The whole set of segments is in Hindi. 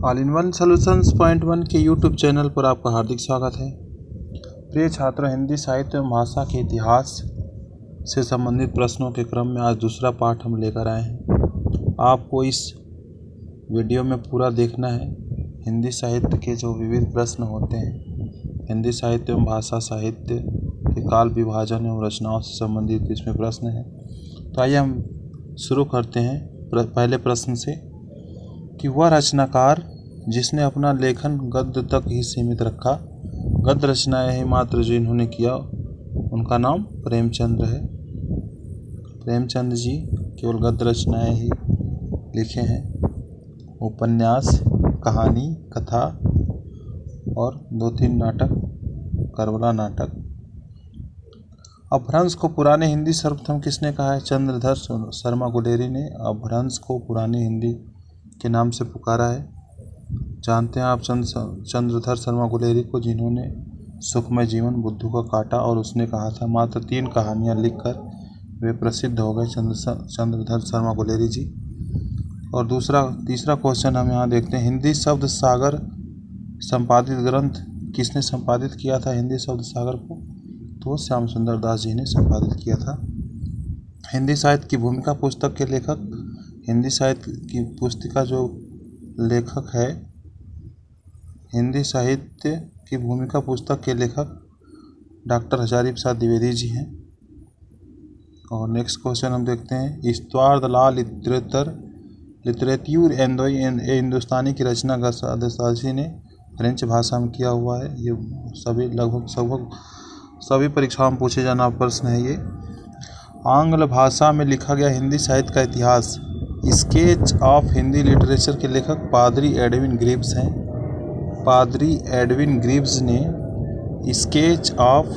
All in one solutions point one के यूट्यूब चैनल पर आपका हार्दिक स्वागत है। प्रिय छात्रों, हिंदी साहित्य एवं भाषा के इतिहास से संबंधित प्रश्नों के क्रम में आज दूसरा पाठ हम लेकर आए हैं। आपको इस वीडियो में पूरा देखना है। हिंदी साहित्य के जो विविध प्रश्न होते हैं, हिंदी साहित्य एवं भाषा साहित्य के काल विभाजन एवं रचनाओं से संबंधित इसमें प्रश्न हैं। तो आइए हम शुरू करते हैं पहले प्रश्न से कि वह रचनाकार जिसने अपना लेखन गद्य तक ही सीमित रखा, गद्य रचनाएं ही मात्र जो इन्होंने किया, उनका नाम प्रेमचंद है। प्रेमचंद जी केवल गद्य रचनाएं ही लिखे हैं। उपन्यास, कहानी, कथा और 2-3 नाटक, करबला नाटक। अपभ्रंश को पुराने हिंदी सर्वप्रथम किसने कहा है? चंद्रधर शर्मा गुलेरी ने अपभ्रंश को पुराने हिंदी के नाम से पुकारा है। जानते हैं आप चंद्रधर शर्मा गुलेरी को, जिन्होंने सुखमय जीवन, बुद्धू का कांटा और उसने कहा था मात्र 3 कहानियाँ लिखकर वे प्रसिद्ध हो गए, चंद्रधर शर्मा गुलेरी जी। और तीसरा क्वेश्चन हम यहाँ देखते हैं, हिंदी शब्द सागर संपादित ग्रंथ किसने संपादित किया था? हिंदी शब्द सागर को तो श्याम सुंदर दास जी ने संपादित किया था। हिंदी साहित्य की भूमिका पुस्तक के लेखक, हिंदी साहित्य की पुस्तिका जो लेखक है, हिंदी साहित्य की भूमिका पुस्तक के लेखक डॉक्टर हजारी प्रसाद द्विवेदी जी हैं। और नेक्स्ट क्वेश्चन हम देखते हैं, इस्तवार ला लिटरेट्यूर हिंदुस्तानी की रचना गसादासी जी ने फ्रेंच भाषा में किया हुआ है। ये लगभग सभी परीक्षाओं में पूछे जाना प्रश्न है ये। आंग्ल भाषा में लिखा गया हिंदी साहित्य का इतिहास, स्केच ऑफ हिंदी लिटरेचर के लेखक पादरी एडविन ग्रीव्स हैं। पादरी एडविन ग्रीव्स ने स्केच ऑफ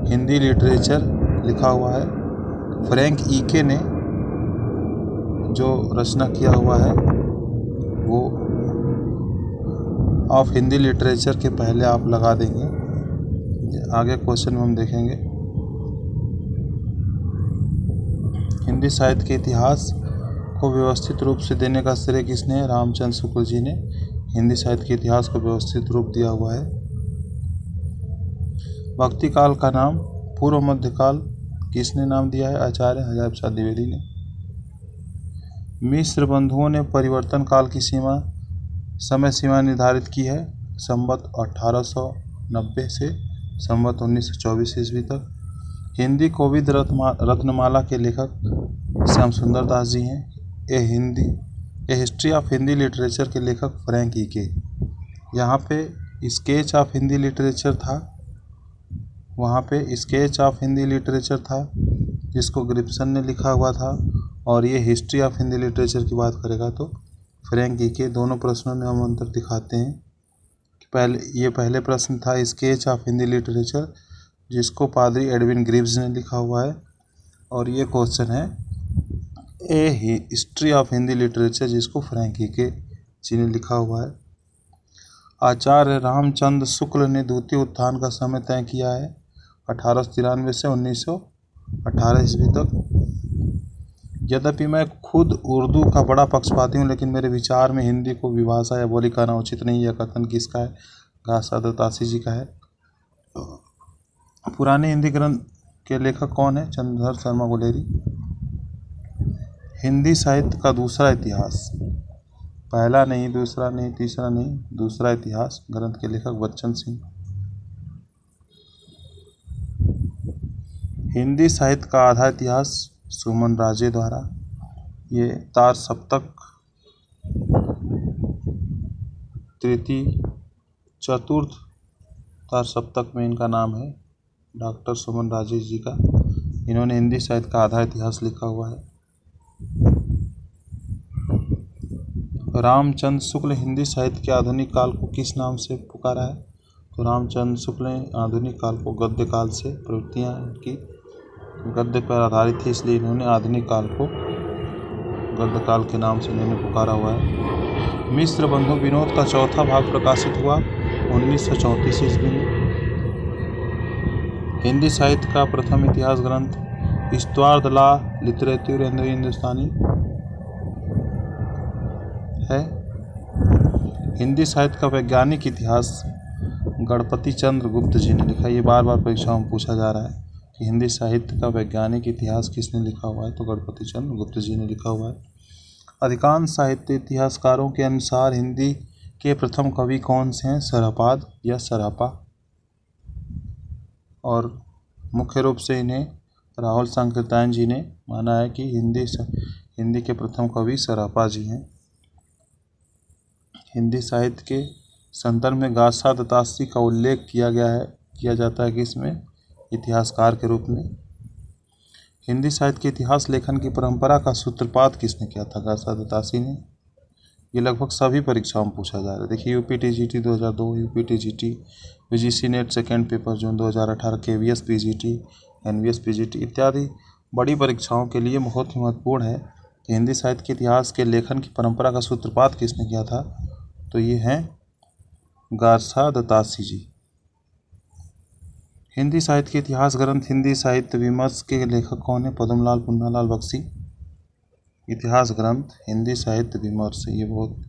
हिंदी लिटरेचर लिखा हुआ है। फ्रैंक ईके ने जो रचना किया हुआ है वो ऑफ हिंदी लिटरेचर के पहले आप लगा देंगे। आगे क्वेश्चन में हम देखेंगे, हिंदी साहित्य के इतिहास को व्यवस्थित रूप से देने का श्रेय किसने? रामचंद्र शुक्ल जी ने हिंदी साहित्य के इतिहास को व्यवस्थित रूप दिया हुआ है। भक्ति काल का नाम पूर्व मध्यकाल किसने नाम दिया है? आचार्य हजारी प्रसाद द्विवेदी ने। मिस्र बंधुओं ने परिवर्तन काल की समय सीमा निर्धारित की है, संवत 1890 से संवत 1924 ईस्वी तक। हिंदी कोविद रत्नमाला के लेखक श्याम सुंदर दास जी हैं। ए हिस्ट्री ऑफ हिंदी लिटरेचर के लेखक फ्रैंक ईके। यहाँ पे स्केच ऑफ हिंदी लिटरेचर था, वहाँ पे स्केच ऑफ हिंदी लिटरेचर था जिसको ग्रिप्सन ने लिखा हुआ था, और ये हिस्ट्री ऑफ हिंदी लिटरेचर की बात करेगा तो फ्रैंक ईके। दोनों प्रश्नों में हम अंतर दिखाते हैं कि पहले प्रश्न था स्केच ऑफ हिंदी लिटरेचर जिसको पादरी एडविन ग्रीव्स ने लिखा हुआ है, और ये क्वेश्चन है ए हिस्ट्री ऑफ हिंदी लिटरेचर जिसको फ्रैंक ईके जी ने लिखा हुआ है। आचार्य रामचंद्र शुक्ल ने द्वितीय उत्थान का समय तय किया है 1893 से 1918 ईस्वी तक। यद्यपि मैं खुद उर्दू का बड़ा पक्षपाती हूँ, लेकिन मेरे विचार में हिंदी को विभाषा या बोली कहना उचित नहीं। यह कथन किसका है? गसादासी जी का है। पुराने हिंदी ग्रंथ के लेखक कौन है? चंद्रधर शर्मा गुलेरी। हिंदी साहित्य का दूसरा इतिहास, पहला नहीं, दूसरा नहीं, तीसरा नहीं, दूसरा इतिहास ग्रंथ के लेखक बच्चन सिंह। हिंदी साहित्य का आधा इतिहास सुमन राजे द्वारा। ये तार सप्तक, तृतीय चतुर्थ तार सप्तक में इनका नाम है, डॉक्टर सुमन राजे जी का। इन्होंने हिंदी साहित्य का आधा इतिहास लिखा हुआ है। रामचंद्र शुक्ल हिंदी साहित्य के आधुनिक काल को किस नाम से पुकारा है? तो रामचंद्र शुक्ल ने आधुनिक काल को गद्य काल से, प्रवृत्तियाँ की गद्य पर आधारित थी, इसलिए इन्होंने आधुनिक काल को गद्य काल के नाम से इन्होंने पुकारा हुआ है। मिस्र बंधु विनोद का चौथा भाग प्रकाशित हुआ 1934 ईस्वी में। हिंदी साहित्य का प्रथम इतिहास ग्रंथ इस्तवार ला लिटरेट्यूर हिंदुस्तानी है। हिंदी साहित्य का वैज्ञानिक इतिहास गणपति चंद्र गुप्त जी ने लिखा। ये बार बार परीक्षाओं में पूछा जा रहा है कि हिंदी साहित्य का वैज्ञानिक इतिहास किसने लिखा हुआ है, तो गणपति चंद्र गुप्त जी ने लिखा हुआ है। अधिकांश साहित्य इतिहासकारों के अनुसार हिंदी के प्रथम कवि कौन से हैं, सरहपाद या सरापा। और मुख्य रूप से इन्हें राहुल सांकृत्यायन जी ने माना है कि हिंदी के प्रथम कवि सरापा जी हैं। हिंदी साहित्य के संदर्भ में गासा दत्तासी का उल्लेख किया जाता है कि इसमें इतिहासकार के रूप में। हिंदी साहित्य के इतिहास लेखन की परंपरा का सूत्रपात किसने किया था, गासा दत्तासी ने। ये लगभग सभी परीक्षाओं में पूछा जा रहा है। देखिए UPTGT 2002, UPTGT, UGC NET second paper June 2018, KVS PGT, NVS PGT इत्यादि बड़ी परीक्षाओं के लिए बहुत ही महत्वपूर्ण है कि हिंदी साहित्य के इतिहास के लेखन की परंपरा का सूत्रपात किसने किया था, तो ये हैं गासा दत्तासी जी। हिंदी साहित्य के इतिहास ग्रंथ हिंदी साहित्य विमर्श के लेखक कौन है, पद्मलाल पुन्नालाल बख्शी। इतिहास ग्रंथ हिंदी साहित्य विमर्श, ये बहुत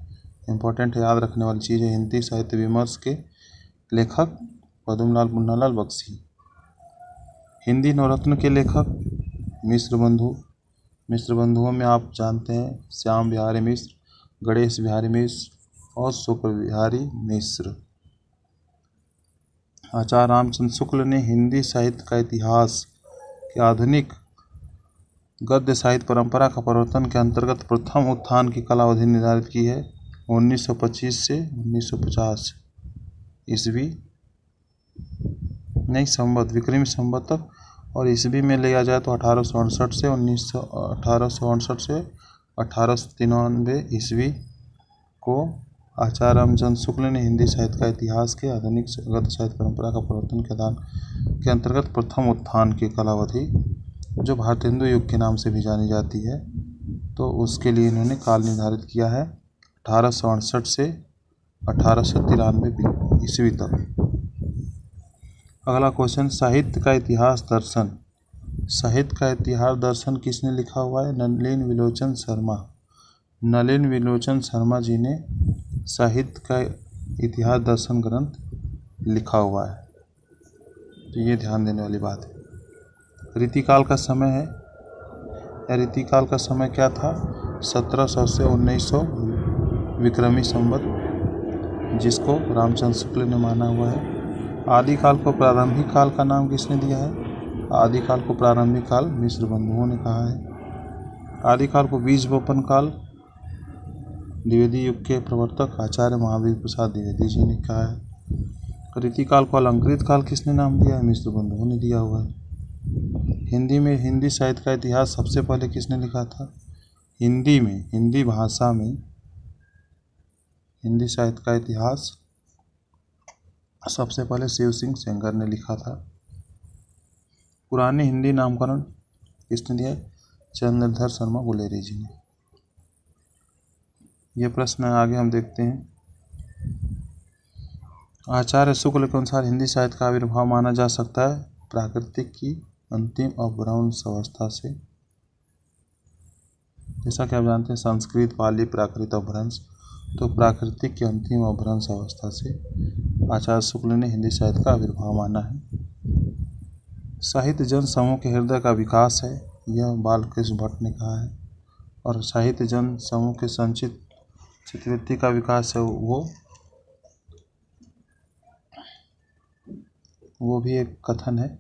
इंपॉर्टेंट है, याद रखने वाली चीज़ है। हिंदी साहित्य विमर्श के लेखक पद्मलाल पुन्नालाल बख्शी। हिंदी नवरत्न के लेखक मिश्र बंधु। मिश्र बंधुओं में आप जानते हैं श्याम बिहारी मिश्र, गणेश बिहारी मिश्र और शुक्ल बिहारी मिश्र। आचार्य रामचंद्र शुक्ल ने हिंदी साहित्य का इतिहास के आधुनिक गद्य साहित्य परंपरा का प्रवर्तन के अंतर्गत प्रथम उत्थान की कालावधि निर्धारित की है 1925 से 1950 ईस्वी, नहीं संवत, विक्रमी संवत तक। और ईस्वी में लिया जाए तो 1868 से 1893 ईस्वी को आचार्य रामचंद्र शुक्ल ने हिंदी साहित्य का इतिहास के आधुनिक गद्य साहित्य परंपरा का प्रवर्तन के अंतर्गत प्रथम उत्थान की कालावधि, जो भारतेंदु युग के नाम से भी जानी जाती है, तो उसके लिए इन्होंने काल निर्धारित किया है 1868 से 1893 ईस्वी तक। अगला क्वेश्चन, साहित्य का इतिहास दर्शन। साहित्य का इतिहास दर्शन किसने लिखा हुआ है, नलिन विलोचन शर्मा। नलिन विलोचन शर्मा जी ने साहित्य का इतिहास दर्शन ग्रंथ लिखा हुआ है, तो ये ध्यान देने वाली बात है। रीतिकाल का समय है, या रीतिकाल का समय क्या था, 1700 से 1900 विक्रमी संवत, जिसको रामचंद्र शुक्ल ने माना हुआ है। आदिकाल को प्रारंभिक काल का नाम किसने दिया है, आदिकाल को प्रारंभिक काल मिश्र बंधुओं ने कहा है। आदिकाल को बीज बोपन काल द्विवेदी युग के प्रवर्तक आचार्य महावीर प्रसाद द्विवेदी जी ने कहा है। रीतिकाल को अलंकृत काल किसने नाम दिया है, मिश्र बंधुओं ने दिया हुआ है। हिंदी में हिंदी साहित्य का इतिहास सबसे पहले किसने लिखा था, हिंदी भाषा में हिंदी साहित्य का इतिहास सबसे पहले शिव सिंह सेंगर ने लिखा था। पुरानी हिंदी नामकरण किसने दिया, चंद्रधर शर्मा गुलेरी जी ने। ये प्रश्न आगे हम देखते हैं। आचार्य शुक्ल के अनुसार हिंदी साहित्य का आविर्भाव माना जा सकता है प्राकृतिक की अंतिम अपभ्रंश अवस्था से। जैसा कि आप जानते हैं संस्कृत, पाली, प्राकृत अपभ्रंश, तो प्राकृतिक की अंतिम अपभ्रंश अवस्था से आचार्य शुक्ल ने हिंदी साहित्य का आविर्भाव माना है। साहित्य जन समूह के हृदय का विकास है, यह बालकृष्ण भट्ट ने कहा है। और साहित्य जन समूह के संचित चित्रवृत्ति का विकास है, वो भी एक कथन है।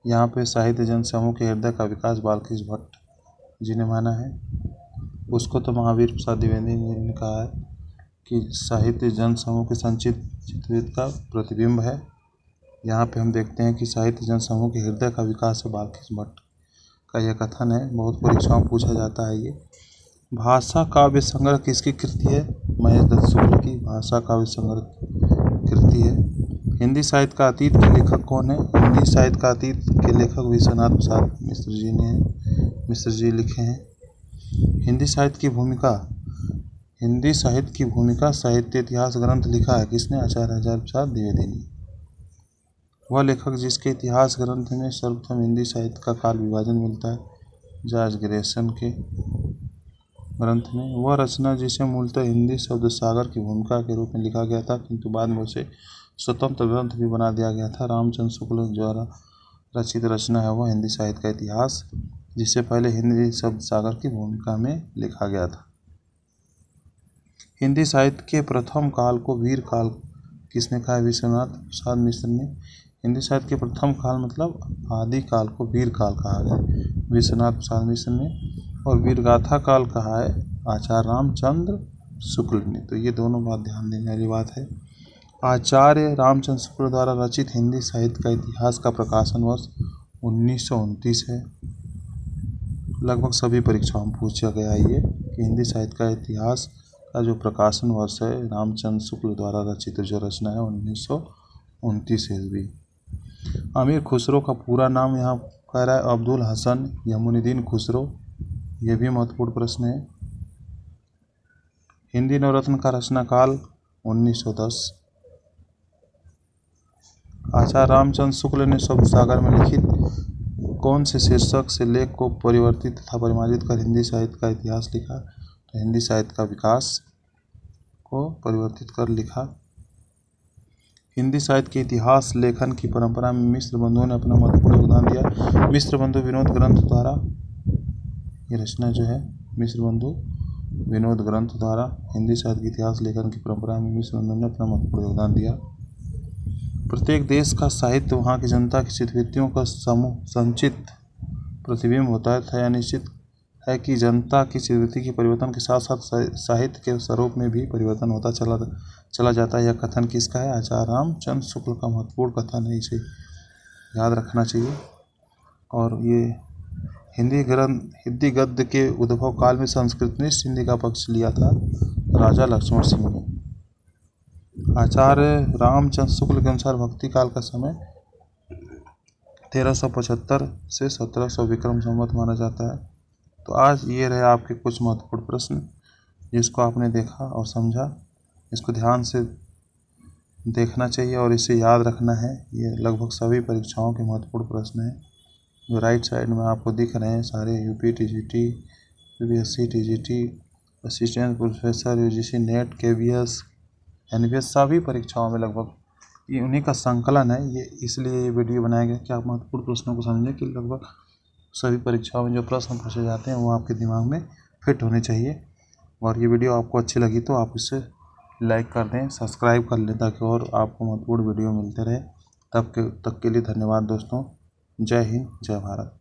यहाँ पे साहित्य जन समूह के हृदय का विकास बालकृष्ण भट्ट जी ने माना है, उसको तो महावीर प्रसाद द्विवेदी जी ने कहा है कि साहित्य जन समूह के संचित चित्रवृत्ति का प्रतिबिंब है। यहाँ पे हम देखते हैं कि साहित्य जन समूह के हृदय का विकास है बालकृष्ण भट्ट का यह कथन है, बहुत परीक्षाओं में पूछा जाता है ये। भाषा काव्य संग्रह किसकी कृति है, महेश दत्त शुक्ल की भाषा काव्य संग्रह कृति है। हिंदी साहित्य का अतीत के लेखक कौन है, हिंदी साहित्य का अतीत के लेखक विश्वनाथ प्रसाद मिश्र जी ने मिश्र जी लिखे हैं। हिंदी साहित्य की भूमिका साहित्य इतिहास ग्रंथ लिखा है किसने, आचार्य हजारी प्रसाद द्विवेदी ने। वह लेखक जिसके इतिहास ग्रंथ में सर्वप्रथम हिंदी साहित्य का काल विभाजन मिलता है, जॉर्ज ग्रेसन के। ग्रंथ में। वह रचना जिसे मूलतः हिंदी शब्द सागर की भूमिका के रूप में लिखा गया था, किंतु बाद में उसे स्वतंत्र ग्रंथ भी बना दिया गया था। रामचंद्र शुक्ल द्वारा रचित रचना है वह हिंदी साहित्य का इतिहास, जिसे पहले हिंदी शब्द सागर की भूमिका में लिखा गया था। हिंदी साहित्य के प्रथम काल को वीर काल किसने कहा है? विश्वनाथ प्रसाद मिश्र ने। हिंदी साहित्य के प्रथम काल मतलब आदि काल को वीर काल कहा गया, विश्वनाथ प्रसाद मिश्र ने। और वीरगाथा काल कहा है आचार्य रामचंद्र शुक्ल ने। तो ये दोनों बात ध्यान देने वाली बात है। आचार्य रामचंद्र शुक्ल द्वारा रचित हिंदी साहित्य का इतिहास का प्रकाशन वर्ष 1929 है। लगभग सभी परीक्षाओं में पूछा गया है ये कि हिंदी साहित्य का इतिहास का जो प्रकाशन वर्ष है रामचंद्र शुक्ल द्वारा रचित जो रचना है 1929 ईस्वी। अमीर खुसरो का पूरा नाम यहाँ कह रहा है अब्दुल हसन यमुनुद्दीन खुसरो, ये भी महत्वपूर्ण प्रश्न है। हिंदी नवरत्न का रचना काल 1910। आचार्य रामचंद्र शुक्ल ने शब्द सागर में लिखित कौन से शीर्षक से लेख को परिवर्तित तथा परिमार्जित कर हिंदी साहित्य का इतिहास लिखा? तो हिंदी साहित्य का विकास को परिवर्तित कर लिखा। हिंदी साहित्य के इतिहास लेखन की परंपरा में मिश्र बंधुओं ने अपना महत्वपूर्ण योगदान दिया। मिश्र बंधु विनोद ग्रंथ द्वारा ये रचना जो है मिश्र बंधु विनोद ग्रंथ द्वारा हिंदी साहित्य के इतिहास लेखन की परंपरा में मिश्र बंधुओं ने अपना महत्वपूर्ण योगदान दिया। प्रत्येक देश का साहित्य वहाँ की जनता की चित्तवृत्तियों का समूह संचित प्रतिबिंब होता है। यह निश्चित है कि जनता की चित्तवृत्ति के परिवर्तन के साथ साथ साहित्य के स्वरूप में भी परिवर्तन होता चला जाता है। यह कथन किसका है? आचार्य रामचंद्र शुक्ल का महत्वपूर्ण कथन है, इसे याद रखना चाहिए। और ये हिंदी गद्य के उद्भव काल में संस्कृत ने हिंदी का पक्ष लिया था राजा लक्ष्मण सिंह ने। आचार्य रामचंद्र शुक्ल के अनुसार भक्ति काल का समय 1375 से 1700 विक्रम संवत माना जाता है। तो आज ये रहे आपके कुछ महत्वपूर्ण प्रश्न, जिसको आपने देखा और समझा। इसको ध्यान से देखना चाहिए और इसे याद रखना है। ये लगभग सभी परीक्षाओं के महत्वपूर्ण प्रश्न हैं जो राइट साइड में आपको दिख रहे हैं सारे। UP TGT, UPSC TGT, assistant professor, UGC NET, KVS, NVS, सभी परीक्षाओं में लगभग ये उन्हीं का संकलन है। ये इसलिए ये वीडियो बनाया गया कि आप महत्वपूर्ण प्रश्नों को समझें कि लगभग सभी परीक्षाओं में जो प्रश्न पूछे जाते हैं वो आपके दिमाग में फिट होने चाहिए। और ये वीडियो आपको अच्छी लगी तो आप इसे लाइक कर दें, सब्सक्राइब कर लें ताकि और आपको महत्वपूर्ण वीडियो मिलते रहे। तब तक के लिए धन्यवाद दोस्तों। जय हिंद, जय भारत।